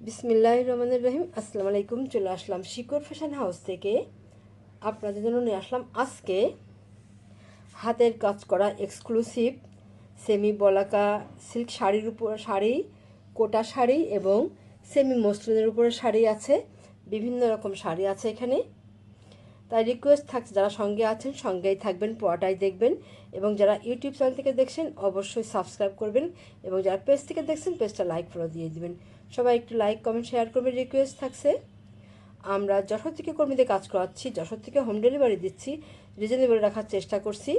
বিসমিল্লাহির রহমানির রহিম। আসসালামু আলাইকুম। চলে আসলাম শিকর ফ্যাশন হাউস থেকে। আপনাদের জন্য নিয়ে আসলাম আজকে হাতের কাজ করা এক্সক্লুসিভ সেমি বলাকা সিল্ক শাড়ির উপর শাড়ি, কোটা শাড়ি এবং সেমি মসলিনের উপরে শাড়ি আছে। বিভিন্ন রকম শাড়ি আছে এখানে। তাই রিকোয়েস্ট থাকছে, যারা সঙ্গে আছেন সঙ্গেই থাকবেন, পুরোটাই দেখবেন। এবং যারা ইউটিউব চ্যানেল থেকে দেখছেন অবশ্যই সাবস্ক্রাইব করবেন, এবং যারা পেজ থেকে দেখছেন পেজটা লাইক ফলো দিয়ে দিবেন। সবাই একটু লাইক কমেন্ট শেয়ার করবেন, রিকোয়েস্ট থাকছে। আমরা যশোর থেকে কর্মীদের কাজ করাচ্ছি, যশোর থেকে হোম ডেলিভারি দিচ্ছি, রিজনেবল রাখার চেষ্টা করছি।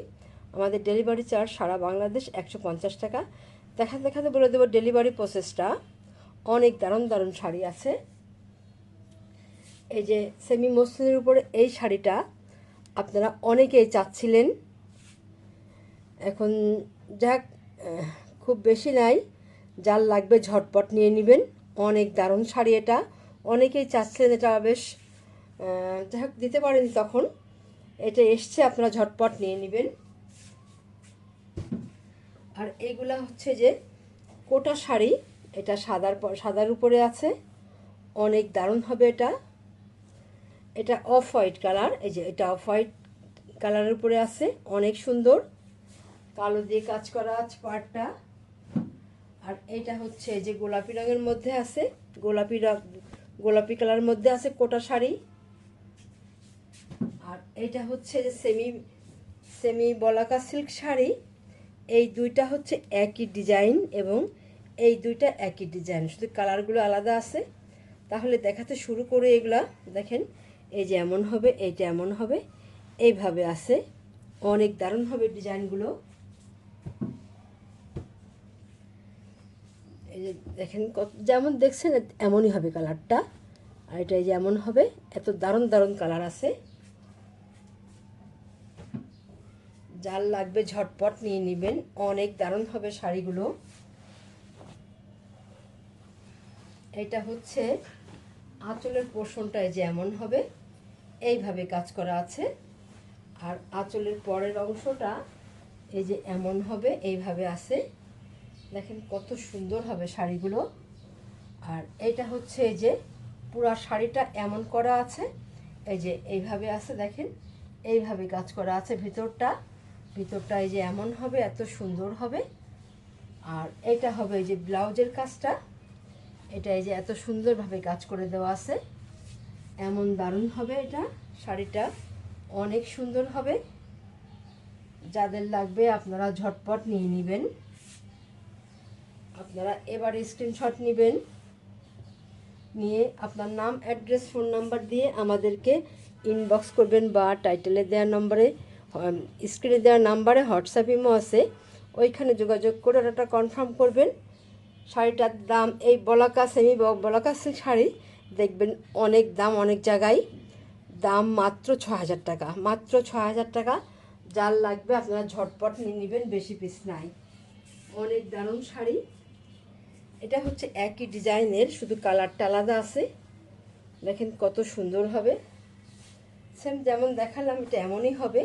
আমাদের ডেলিভারি চার্জ সারা বাংলাদেশ 150 টাকা। দেখাতে দেখাতে বলে দেবো ডেলিভারি প্রসেসটা। অনেক দারুণ দারুণ শাড়ি আছে। এই যে সেমি মসলিনের উপরে এই শাড়িটা আপনারা অনেকেই চাচ্ছিলেন। এখন যাক, খুব বেশি নাই, যার লাগবে ঝটপট নিয়ে নেবেন। অনেক দারুণ শাড়ি এটা, অনেকেই চাচ্ছিলেন এটা, বেশ যাই হোক দিতে পারেনি তখন। এটা এসছে, আপনারা ঝটপট নিয়ে নেবেন। আর এইগুলা হচ্ছে যে কোটা শাড়ি, এটা সাদার উপরে আছে, অনেক দারুণ হবে এটা। এটা অফ হোয়াইট কালার, এই যে এটা অফ হোয়াইট কালারের উপরে আছে, অনেক সুন্দর। কালো দিয়ে কাজ করা আছে পাড়টা। আর এটা হচ্ছে যে গোলাপি রঙের মধ্যে আছে, গোলাপি কালারের মধ্যে আছে কোটা শাড়ি। আর এটা হচ্ছে যে সেমি বলাকা সিল্ক শাড়ি। এই দুইটা হচ্ছে একই ডিজাইন, এবং এই দুইটা একই ডিজাইন, শুধু কালারগুলো আলাদা আছে। তাহলে দেখাতে শুরু করে এগুলা দেখেন, এই যে এমন হবে, এইটা এমন হবে, এইভাবে আছে। অনেক দারুণ হবে ডিজাইনগুলো। এই যে দেখেন, যেমন দেখছেন এমনই হবে কালারটা। আর এটা এই যে এমন হবে, এত দারুণ দারুণ কালার আছে। যার লাগবে ঝটপট নিয়ে নেবেন, অনেক দারুণ হবে শাড়িগুলো। এটা হচ্ছে আঁচলের পোর্শনটা, এই যে এমন হবে, এইভাবে কাজ করা আছে। আর আঁচলের পরের অংশটা এই যে এমন হবে, এইভাবে আছে। দেখেন কত সুন্দর হবে শাড়িগুলো। আর এটা হচ্ছে এই যে পুরা শাড়িটা এমন করা আছে, এই যে এইভাবে আছে, দেখেন এইভাবে কাজ করা আছে। ভিতরটা এই যে এমন হবে, এত সুন্দর হবে। আর এটা হবে এই যে ব্লাউজের কাজটা, এটা এই যে এত সুন্দরভাবে কাজ করে দেওয়া আছে, এমন দারুণ হবে এটা। শাড়িটা অনেক সুন্দর হবে। যাদের লাগবে আপনারা ঝটপট নিয়ে নেবেন। আপনারা এবার স্ক্রিনশট নেবেন, নিয়ে আপনার নাম, অ্যাড্রেস, ফোন নাম্বার দিয়ে আমাদেরকে ইনবক্স করবেন, বা টাইটেলে দেওয়া নম্বরে, স্ক্রিনে দেওয়া নাম্বারে হোয়াটসঅ্যাপ ইমো আছে, ওইখানে যোগাযোগ করে ওটা কনফার্ম করবেন। শাড়িটার দাম, এই বলাকা সেমি বলাকা সিল্ক শাড়ি দেখবেন অনেক দাম, অনেক জায়গায় দাম মাত্র 6000 টাকা, মাত্র 6000 টাকা। যার লাগবে আপনারা ঝটপট নিয়ে নেবেন, বেশি পিস নাই। অনেক দারুণ শাড়ি। এটা হচ্ছে একই ডিজাইনের, শুধু কালারটা আলাদা আছে। দেখেন কত সুন্দর হবে, সেম যেমন দেখালাম এটা এমনই হবে।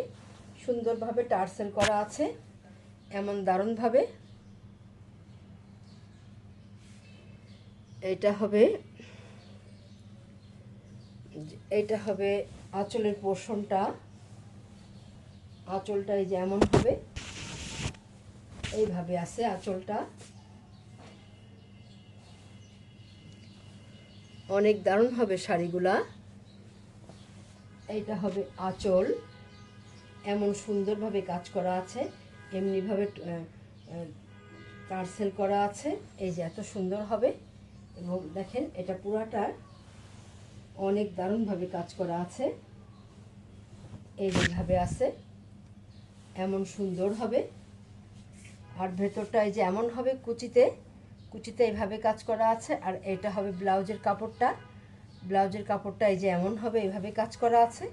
সুন্দরভাবে টার্সেল করা আছে, এমন দারুণভাবে। এইটা হবে আঁচলের পোর্শনটা। আঁচলটা এই যে এমন হবে, এইভাবে আছে আঁচলটা। অনেক দারুণ হবে শাড়িগুলা। এইটা হবে আঁচল, এমন সুন্দরভাবে কাজ করা আছে, এমনিভাবে টার্সেল করা আছে, এই যে এত সুন্দর হবে। এবং দেখেন এটা পুরাটা অনেক দারুণভাবে কাজ করা আছে, এইভাবে আছে, এমন সুন্দর হবে। আর ভেতরটা এই যে এমন হবে, কুচিতে এইভাবে কাজ করা আছে। আর এটা হবে ব্লাউজের কাপড়টা এই যে এমন হবে, এইভাবে কাজ করা আছে,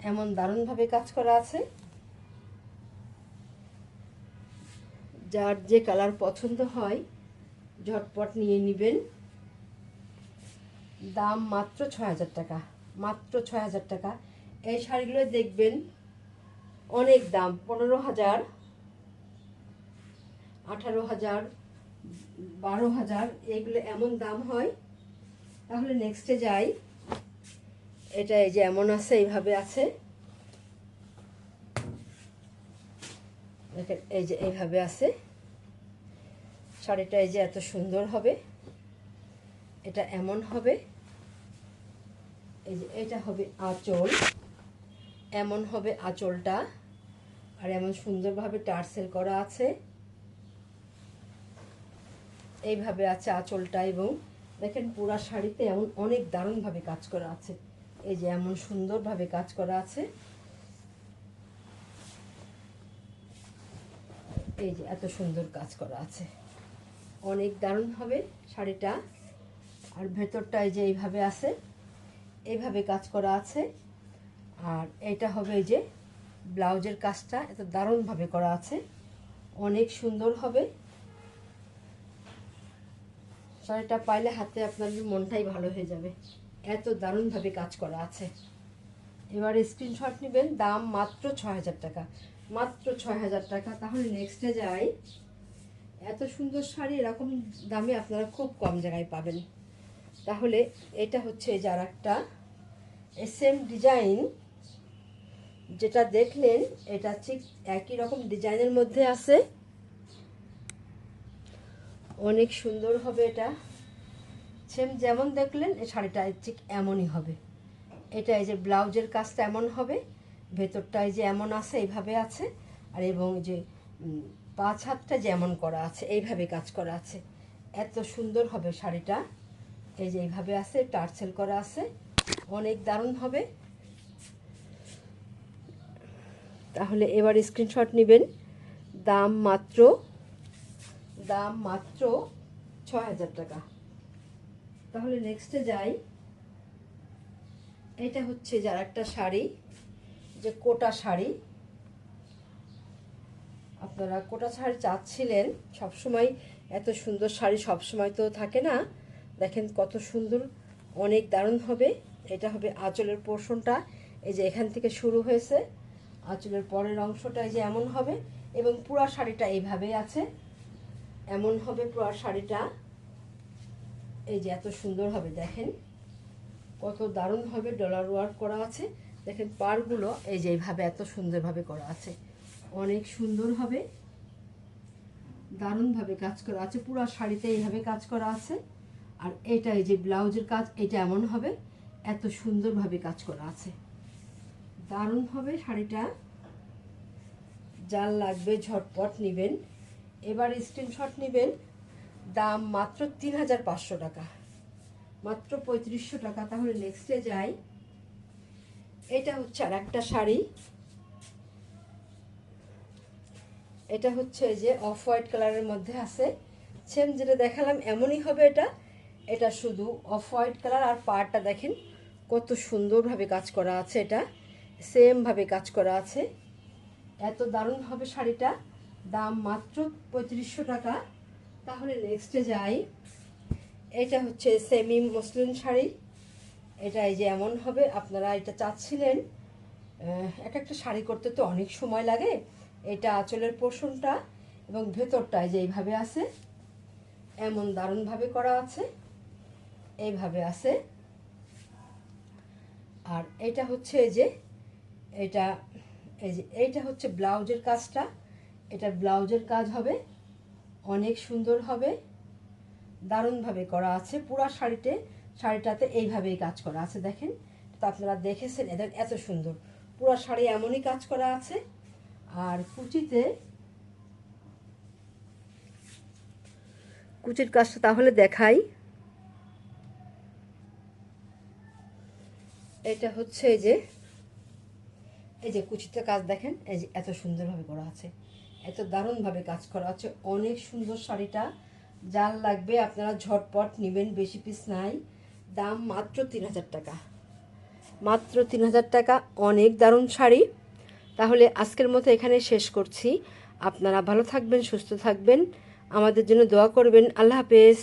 এমন দারুণভাবে কাজ করা আছে। যার যে কালার পছন্দ হয় ঝটপট নিয়ে নেবেন। দাম মাত্র 6000 টাকা, মাত্র 6000 টাকা। এই শাড়িগুলো দেখবেন অনেক দাম, 15000, 18000, 12000, এগুলো এমন দাম হয়। তাহলে নেক্সটে যাই। এটা এই যে এমন আছে, এইভাবে আছে, দেখেন এই যে এইভাবে আছে। শাড়িটা এই যে এত সুন্দর হবে, এটা এমন হবে, এই যে এটা হবে আঁচল, এমন হবে আঁচলটা, আর এমন সুন্দরভাবে টার্সেল করা আছে, এইভাবে আছে আঁচলটা। এবং দেখেন পুরা শাড়িতে এমন অনেক দারুণভাবে কাজ করা আছে, এই যে এমন সুন্দরভাবে কাজ করা আছে, এই যে এত সুন্দর কাজ করা আছে, অনেক দারুণ হবে শাড়িটা। আর ভেতরটা এই যে এইভাবে আছে, এইভাবে কাজ করা আছে। আর এটা হবে এই যে ব্লাউজের কাজটা এত দারুণভাবে করা আছে, অনেক সুন্দর হবে। শাড়িটা পাইলে হাতে আপনার মনটাই ভালো হয়ে যাবে, এত দারুণভাবে কাজ করা আছে। এবার স্ক্রিনশট নেবেন, দাম মাত্র ৬০০০ টাকা, মাত্র ৬০০০ টাকা। তাহলে নেক্সটে যাই। এত সুন্দর শাড়ি এরকম দামে আপনারা খুব কম জায়গায় পাবেন। তাহলে এটা হচ্ছে এই যে আর একটা সেম ডিজাইন, যেটা দেখলেন এটা ঠিক একই রকম ডিজাইনের মধ্যে আছে, অনেক সুন্দর হবে। এটা সেম যেমন দেখলেন এই শাড়িটা ঠিক এমনই হবে। এটা এই যে ব্লাউজের কাজটা এমন হবে, ভেতরটা এই যে এমন আছে, এইভাবে আছে, আর এবং যে 5 হাতটা যেমন করা আছে এইভাবে কাজ করা আছে, এত সুন্দর হবে শাড়িটা। এই যে এইভাবে আছে, টার্সেল করা আছে, অনেক দারুণ হবে। তাহলে এবার স্ক্রিনশট নেবেন, দাম মাত্র ৬০০০ টাকা। তাহলে নেক্সটে যাই। এটা হচ্ছে যার একটা শাড়ি, যে কোটা শাড়ি, আপনারা কোটা শাড়ি চাচ্ছিলেন সবসময়, এত সুন্দর শাড়ি সবসময় তো থাকে না। দেখেন কত সুন্দর, অনেক দারুণ হবে। এটা হবে আঁচলের পোর্শনটা, এই যে এখান থেকে শুরু হয়েছে, আঁচলের পরের অংশটা এই যে এমন হবে, এবং পুরা শাড়িটা এইভাবেই আছে, এমন হবে পুরা শাড়িটা। এই যে এত সুন্দর হবে, দেখেন কত দারুণ হবে, ডলার ওয়ার্ক করা আছে। দেখেন পাড়গুলো এই যে এইভাবে এত সুন্দরভাবে করা আছে, অনেক সুন্দর হবে, দারুণভাবে কাজ করা আছে, পুরো শাড়িতে এইভাবে কাজ করা আছে। আর এটা এই যে ব্লাউজের কাজ, এটা এমন হবে, এত সুন্দরভাবে কাজ করা আছে, দারুণ হবে শাড়িটা। যার লাগবে ঝটপট নেবেন। এবার স্ক্রিনশট নেবেন, দাম মাত্র ৩৫০০ টাকা, মাত্র ৩৫০০ টাকা। তাহলে নেক্সটে যাই। এটা হচ্ছে আর একটা শাড়ি, এটা হচ্ছে যে অফ হোয়াইট কালারের মধ্যে আছে, সেম যেটা দেখালাম এমনই হবে এটা। এটা শুধু অফ হোয়াইট কালার, আর পাড়টা দেখেন কত সুন্দরভাবে কাজ করা আছে, এটা সেমভাবে কাজ করা আছে, এত দারুণ হবে শাড়িটা, দাম মাত্র ৩৫০০ টাকা। তাহলে নেক্সটে যাই। এটা হচ্ছে সেমি মসলিন শাড়ি, এটা এই যে এমন হবে, আপনারা এটা চাচ্ছিলেন। এক একটা শাড়ি করতে তো অনেক সময় লাগে। এটা আঁচলের পোর্শনটা এবং ভেতরটা যে এইভাবে আছে, এমন দারুণভাবে করা আছে, এইভাবে আছে। আর এটা হচ্ছে এই যে এটা, এই যে এইটা হচ্ছে ব্লাউজের কাজটা, এটা ব্লাউজের কাজ হবে, অনেক সুন্দর হবে, দারুণভাবে করা আছে পুরা শাড়িটাতে এইভাবেই কাজ করা আছে। দেখেন তো আপনারা দেখেছেন, এদের এত সুন্দর পুরো শাড়ি এমনই কাজ করা আছে। আর কুচির কাজটা তাহলে দেখাই। এটা হচ্ছে এই যে কুচিতে কাজ দেখেন, এই যে এত সুন্দরভাবে করা আছে, এত দারুণভাবে কাজ করা আছে, অনেক সুন্দর শাড়িটা। যার লাগবে আপনারা ঝটপট নেবেন, বেশি পিস নাই, দাম মাত্র ৩০০০ টাকা, মাত্র ৩০০০ টাকা, অনেক দারুণ শাড়ি। তাহলে আজকের মতো এখানে শেষ করছি। আপনারা ভালো থাকবেন, সুস্থ থাকবেন, আমাদের জন্য দোয়া করবেন। আল্লাহ হাফেজ।